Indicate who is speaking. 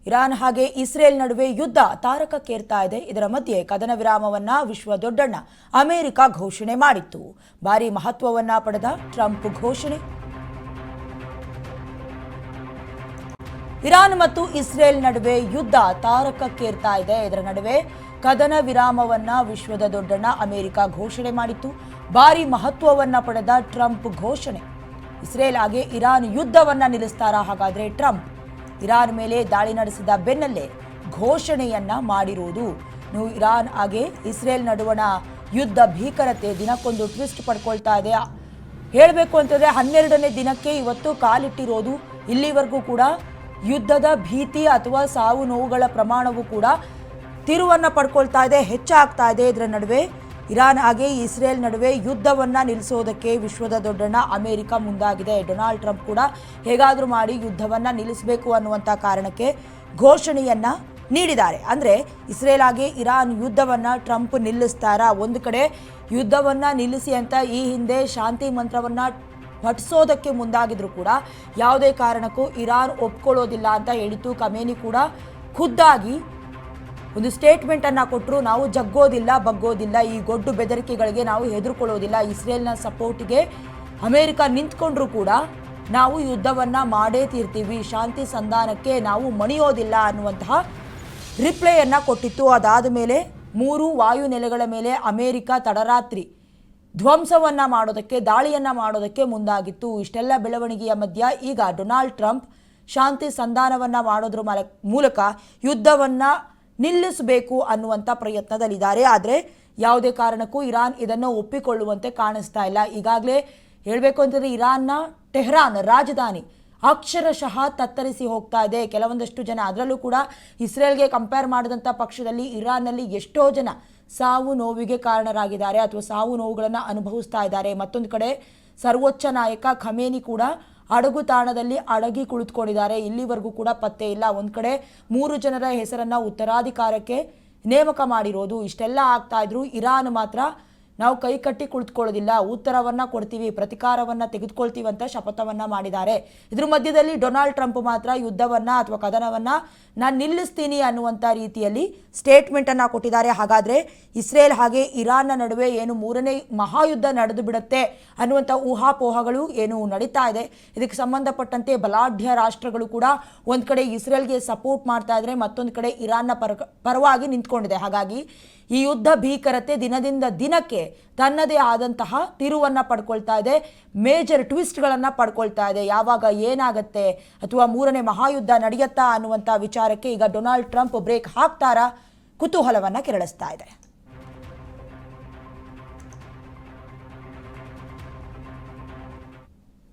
Speaker 1: Iran ಹಾಗೆ Israel ನಡುವೆ ಯುದ್ಧ ತಾರಕಕ್ಕೇರ್ತಾ ಇದೆ. ಇದರ ಮಧ್ಯೆ ಕದನ ವಿರಾಮವನ್ನ ವಿಶ್ವ ದೊಡ್ಡಣ್ಣ ಅಮೆರಿಕ ಘೋಷಣೆ ಮಾಡಿತ್ತು. ಭಾರಿ ಮಹತ್ವವನ್ನ ಪಡೆದ ಟ್ರಂಪ್ ಘೋಷಣೆ. ಇರಾನ್ ಮತ್ತು ಇಸ್ರೇಲ್ ನಡುವೆ ಯುದ್ಧ ತಾರಕಕ್ಕೇರ್ತಾ ಇದೆ. ಇದರ ನಡುವೆ ಕದನ ವಿರಾಮವನ್ನ ವಿಶ್ವದ ದೊಡ್ಡಣ್ಣ ಅಮೆರಿಕ ಘೋಷಣೆ ಮಾಡಿತ್ತು. ಭಾರಿ ಮಹತ್ವವನ್ನ ಪಡೆದ ಟ್ರಂಪ್ ಘೋಷಣೆ. ಇಸ್ರೇಲ್ ಹಾಗೆ ಇರಾನ್ ಯುದ್ಧವನ್ನ ನಿಲ್ಲಿಸ್ತಾರಾ? ಹಾಗಾದ್ರೆ ಟ್ರಂಪ್ ಇರಾನ್ ಮೇಲೆ ದಾಳಿ ನಡೆಸಿದ ಬೆನ್ನಲ್ಲೇ ಘೋಷಣೆಯನ್ನ ಮಾಡಿರುವುದು. ಇರಾನ್ ಹಾಗೆ ಇಸ್ರೇಲ್ ನಡುವಣ ಯುದ್ಧ ಭೀಕರತೆ ದಿನಕ್ಕೊಂದು ಟ್ವಿಸ್ಟ್ ಪಡ್ಕೊಳ್ತಾ ಇದೆ. ಹೇಳಬೇಕು ಅಂತಂದ್ರೆ 12ನೇ ದಿನಕ್ಕೆ ಇವತ್ತು ಕಾಲಿಟ್ಟಿರೋದು. ಇಲ್ಲಿವರೆಗೂ ಕೂಡ ಯುದ್ಧದ ಭೀತಿ ಅಥವಾ ಸಾವು ನೋವುಗಳ ಪ್ರಮಾಣವೂ ಕೂಡ ತಿರುವನ್ನ ಪಡ್ಕೊಳ್ತಾ ಇದೆ, ಹೆಚ್ಚಾಗ್ತಾ ಇದೆ. ಇದರ ನಡುವೆ ಇರಾನ್ ಹಾಗೆ ಇಸ್ರೇಲ್ ನಡುವೆ ಯುದ್ಧವನ್ನ ನಿಲ್ಲಿಸೋದಕ್ಕೆ ವಿಶ್ವದ ದೊಡ್ಡಣ್ಣ ಅಮೆರಿಕ ಮುಂದಾಗಿದೆ. ಡೊನಾಲ್ಡ್ ಟ್ರಂಪ್ ಕೂಡ ಹೇಗಾದರೂ ಮಾಡಿ ಯುದ್ಧವನ್ನ ನಿಲ್ಲಿಸಬೇಕು ಅನ್ನುವಂಥ ಕಾರಣಕ್ಕೆ ಘೋಷಣೆಯನ್ನ ನೀಡಿದ್ದಾರೆ. ಅಂದರೆ ಇಸ್ರೇಲ್ ಹಾಗೆ ಇರಾನ್ ಯುದ್ಧವನ್ನ ಟ್ರಂಪ್ ನಿಲ್ಲಿಸ್ತಾರಾ? ಒಂದು ಕಡೆ ಯುದ್ಧವನ್ನ ನಿಲ್ಲಿಸಿ ಅಂತ ಈ ಹಿಂದೆ ಶಾಂತಿ ಮಂತ್ರವನ್ನ ಪಠಿಸೋದಕ್ಕೆ ಮುಂದಾಗಿದ್ರು ಕೂಡ ಯಾವುದೇ ಕಾರಣಕ್ಕೂ ಇರಾನ್ ಒಪ್ಕೊಳ್ಳೋದಿಲ್ಲ ಅಂತ ಹೇಳಿತ್ತು. ಖಮೇನಿ ಕೂಡ ಖುದ್ದಾಗಿ ಒಂದು ಸ್ಟೇಟ್ಮೆಂಟ್ ಅನ್ನ ಕೊಟ್ಟರು. ನಾವು ಜಗ್ಗೋದಿಲ್ಲ, ಬಗ್ಗೋದಿಲ್ಲ, ಈ ಗೊಡ್ಡು ಬೆದರಿಕೆಗಳಿಗೆ ನಾವು ಹೆದರ್ಕೊಳ್ಳೋದಿಲ್ಲ. ಇಸ್ರೇಲ್ನ ಸಪೋರ್ಟ್ಗೆ ಅಮೆರಿಕ ನಿಂತ್ಕೊಂಡ್ರು ಕೂಡ ನಾವು ಯುದ್ಧವನ್ನ ಮಾಡೇ ತೀರ್ತೀವಿ, ಶಾಂತಿ ಸಂಧಾನಕ್ಕೆ ನಾವು ಮಣಿಯೋದಿಲ್ಲ ಅನ್ನುವಂತಹ ರಿಪ್ಲೈಯನ್ನ ಕೊಟ್ಟಿತ್ತು. ಅದಾದ ಮೇಲೆ 3 ವಾಯುನೆಲೆಗಳ ಮೇಲೆ ಅಮೆರಿಕ ತಡರಾತ್ರಿ ಧ್ವಂಸವನ್ನ ಮಾಡೋದಕ್ಕೆ, ದಾಳಿಯನ್ನ ಮಾಡೋದಕ್ಕೆ ಮುಂದಾಗಿತ್ತು. ಇಷ್ಟೆಲ್ಲ ಬೆಳವಣಿಗೆಯ ಮಧ್ಯ ಈಗ ಡೊನಾಲ್ಡ್ ಟ್ರಂಪ್ ಶಾಂತಿ ಸಂಧಾನವನ್ನ ಮಾಡೋದ್ರ ಮೂಲಕ ಯುದ್ಧವನ್ನ ನಿಲ್ಲಿಸಬೇಕು ಅನ್ನುವಂಥ ಪ್ರಯತ್ನದಲ್ಲಿದ್ದಾರೆ. ಆದರೆ ಯಾವುದೇ ಕಾರಣಕ್ಕೂ ಇರಾನ್ ಇದನ್ನು ಒಪ್ಪಿಕೊಳ್ಳುವಂತೆ ಕಾಣಿಸ್ತಾ ಇಲ್ಲ. ಈಗಾಗಲೇ ಹೇಳಬೇಕು ಅಂತಂದರೆ ಇರಾನ್ನ ಟೆಹರಾನ್ ರಾಜಧಾನಿ ಅಕ್ಷರಶಃ ತತ್ತರಿಸಿ ಹೋಗ್ತಾ ಇದೆ. ಕೆಲವೊಂದಷ್ಟು ಜನ, ಅದರಲ್ಲೂ ಕೂಡ ಇಸ್ರೇಲ್ಗೆ ಕಂಪೇರ್ ಮಾಡಿದಂಥ ಪಕ್ಷದಲ್ಲಿ ಇರಾನ್ನಲ್ಲಿ ಎಷ್ಟೋ ಜನ ಸಾವು ನೋವಿಗೆ ಕಾರಣರಾಗಿದ್ದಾರೆ ಅಥವಾ ಸಾವು ನೋವುಗಳನ್ನು ಅನುಭವಿಸ್ತಾ ಇದ್ದಾರೆ. ಮತ್ತೊಂದು ಕಡೆ ಸರ್ವೋಚ್ಚ ನಾಯಕ ಖಮೇನಿ ಕೂಡ ಅಡಗು ತಾಣದಲ್ಲಿ ಅಡಗಿ ಕುಳಿತುಕೊಂಡಿದ್ದಾರೆ. ಇಲ್ಲಿವರೆಗೂ ಕೂಡ ಪತ್ತೆ ಇಲ್ಲ. ಒಂದು ಕಡೆ 3 ಜನರ ಹೆಸರನ್ನ ಉತ್ತರಾಧಿಕಾರಕ್ಕೆ ನೇಮಕ ಮಾಡಿರೋದು. ಇಷ್ಟೆಲ್ಲ ಆಗ್ತಾ ಇದ್ರು ಇರಾನ್ ಮಾತ್ರ ನಾವು ಕೈ ಕಟ್ಟಿ ಕುಳಿತುಕೊಳ್ಳೋದಿಲ್ಲ, ಉತ್ತರವನ್ನ ಕೊಡ್ತೀವಿ, ಪ್ರತಿಕಾರವನ್ನ ತೆಗೆದುಕೊಳ್ತೀವಿ ಅಂತ ಶಪಥವನ್ನ ಮಾಡಿದ್ದಾರೆ. ಇದ್ರ ಮಧ್ಯದಲ್ಲಿ ಡೊನಾಲ್ಡ್ ಟ್ರಂಪ್ ಮಾತ್ರ ಯುದ್ಧವನ್ನ ಅಥವಾ ಕದನವನ್ನ ನಾನು ನಿಲ್ಲಿಸ್ತೀನಿ ಅನ್ನುವಂಥ ರೀತಿಯಲ್ಲಿ ಸ್ಟೇಟ್ಮೆಂಟ್ ಅನ್ನ ಕೊಟ್ಟಿದ್ದಾರೆ. ಹಾಗಾದ್ರೆ ಇಸ್ರೇಲ್ ಹಾಗೆ ಇರಾನ್ನ ನಡುವೆ ಏನು 3ನೇ ಮಹಾಯುದ್ಧ ನಡೆದು ಬಿಡುತ್ತೆ ಅನ್ನುವಂಥ ಊಹಾಪೋಹಗಳು ಏನು ನಡೀತಾ ಇದೆ. ಇದಕ್ಕೆ ಸಂಬಂಧಪಟ್ಟಂತೆ ಬಲಾಢ್ಯ ರಾಷ್ಟ್ರಗಳು ಕೂಡ ಒಂದು ಕಡೆ ಇಸ್ರೇಲ್ಗೆ ಸಪೋರ್ಟ್ ಮಾಡ್ತಾ ಇದ್ರೆ, ಮತ್ತೊಂದು ಕಡೆ ಇರಾನ್ನ ಪರವಾಗಿ ನಿಂತ್ಕೊಂಡಿದೆ. ಹಾಗಾಗಿ ಈ ಯುದ್ಧ ಭೀಕರತೆ ದಿನದಿಂದ ದಿನಕ್ಕೆ ತನ್ನದೇ ಆದಂತಹ ತಿರುವನ್ನ ಪಡ್ಕೊಳ್ತಾ ಇದೆ, ಮೇಜರ್ ಟ್ವಿಸ್ಟ್ಗಳನ್ನು ಪಡ್ಕೊಳ್ತಾ ಇದೆ. ಯಾವಾಗ ಏನಾಗತ್ತೆ ಅಥವಾ 3ನೇ ಮಹಾಯುದ್ಧ ನಡೆಯುತ್ತಾ ಅನ್ನುವಂಥ ವಿಚಾರಕ್ಕೆ ಈಗ ಡೊನಾಲ್ಡ್ ಟ್ರಂಪ್ ಬ್ರೇಕ್ ಹಾಕ್ತಾರಾ? ಕುತೂಹಲವನ್ನ ಕೆರಳಿಸ್ತಾ ಇದೆ.